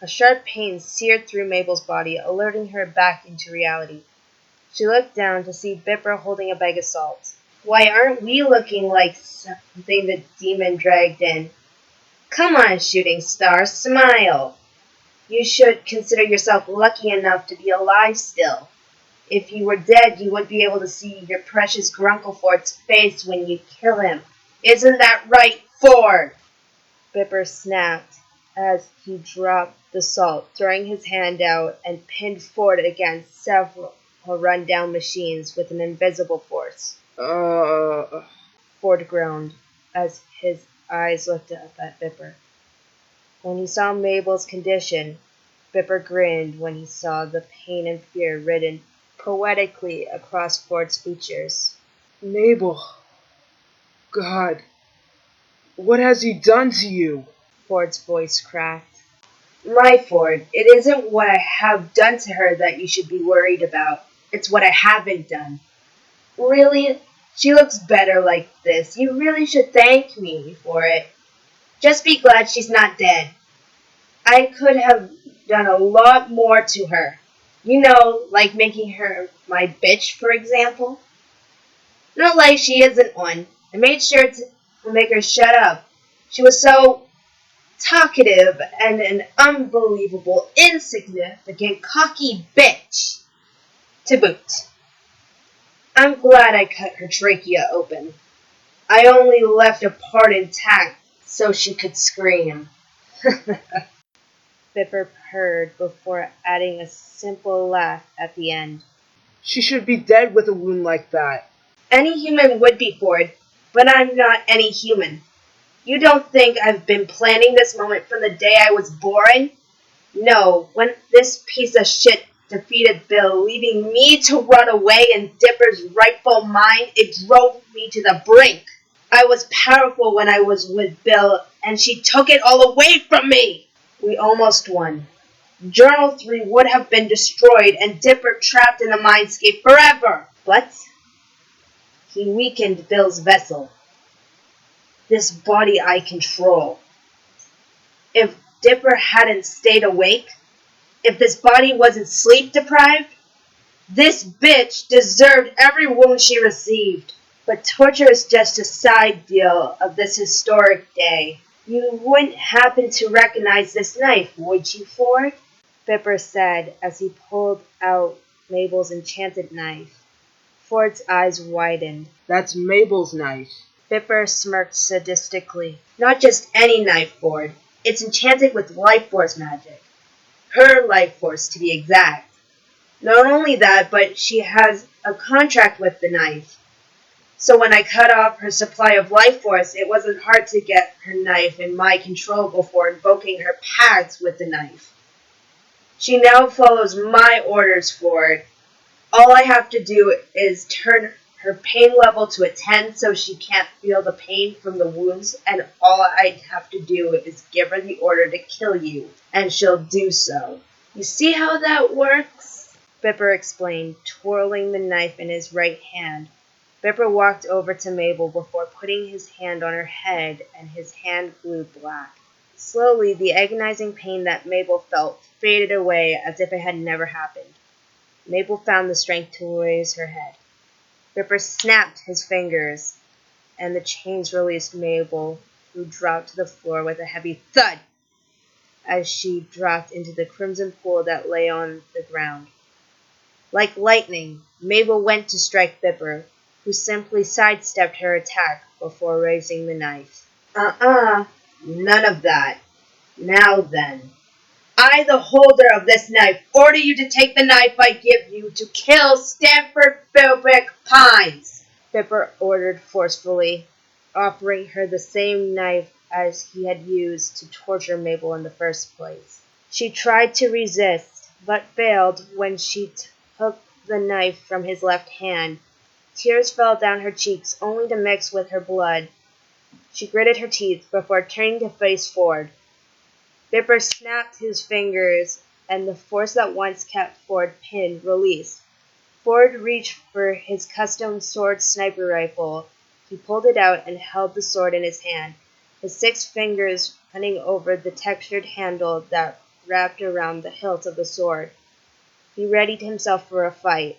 A sharp pain seared through Mabel's body, alerting her back into reality. She looked down to see Bipper holding a bag of salt. Why aren't we looking like something the demon dragged in? Come on, shooting star, smile. You should consider yourself lucky enough to be alive still. If you were dead, you wouldn't be able to see your precious Grunkleford's face when you kill him. Isn't that right, Ford? Bipper snapped as he dropped the salt, throwing his hand out and pinned Ford against several run-down machines with an invisible force. Ford groaned as his eyes looked up at Bipper. When he saw Mabel's condition, Bipper grinned when he saw the pain and fear written poetically across Ford's features. Mabel, God, what has he done to you? Ford's voice cracked. My Ford, it isn't what I have done to her that you should be worried about. It's what I haven't done. Really? She looks better like this. You really should thank me for it. Just be glad she's not dead. I could have done a lot more to her. You know, like making her my bitch, for example. Not like she isn't one. I made sure to make her shut up. She was so talkative and an unbelievable, insignificant, cocky bitch to boot. I'm glad I cut her trachea open. I only left a part intact so she could scream. Bipper purred before adding a simple laugh at the end. She should be dead with a wound like that. Any human would be, Ford, but I'm not any human. You don't think I've been planning this moment from the day I was born? No, when this piece of shit defeated Bill, leaving me to run away in Dipper's rightful mind, it drove me to the brink. I was powerful when I was with Bill, and she took it all away from me. We almost won. Journal 3 would have been destroyed and Dipper trapped in the mindscape forever. But he weakened Bill's vessel. This body I control. If Dipper hadn't stayed awake, if this body wasn't sleep deprived, this bitch deserved every wound she received. But torture is just a side deal of this historic day. You wouldn't happen to recognize this knife, would you, Ford? Bipper said as he pulled out Mabel's enchanted knife. Ford's eyes widened. That's Mabel's knife. Bipper smirked sadistically. Not just any knife, Ford. It's enchanted with life force magic. Her life force, to be exact. Not only that, but she has a contract with the knife. So when I cut off her supply of life force, it wasn't hard to get her knife in my control before invoking her paths with the knife. She now follows my orders, Ford. All I have to do is turn her pain level to a 10 so she can't feel the pain from the wounds, and all I have to do is give her the order to kill you, and she'll do so. You see how that works? Bipper explained, twirling the knife in his right hand. Bipper walked over to Mabel before putting his hand on her head, and his hand grew black. Slowly, the agonizing pain that Mabel felt faded away as if it had never happened. Mabel found the strength to raise her head. Bipper snapped his fingers, and the chains released Mabel, who dropped to the floor with a heavy thud as she dropped into the crimson pool that lay on the ground. Like lightning, Mabel went to strike Bipper, who simply sidestepped her attack before raising the knife. None of that. Now then, I, the holder of this knife, order you to take the knife I give you to kill Stanford Philbrick Pines, Bipper ordered forcefully, offering her the same knife as he had used to torture Mabel in the first place. She tried to resist, but failed when she took the knife from his left hand. Tears fell down her cheeks, only to mix with her blood. She gritted her teeth before turning to face Ford. Bipper snapped his fingers, and the force that once kept Ford pinned released. Ford reached for his custom sword sniper rifle. He pulled it out and held the sword in his hand, his 6 fingers running over the textured handle that wrapped around the hilt of the sword. He readied himself for a fight.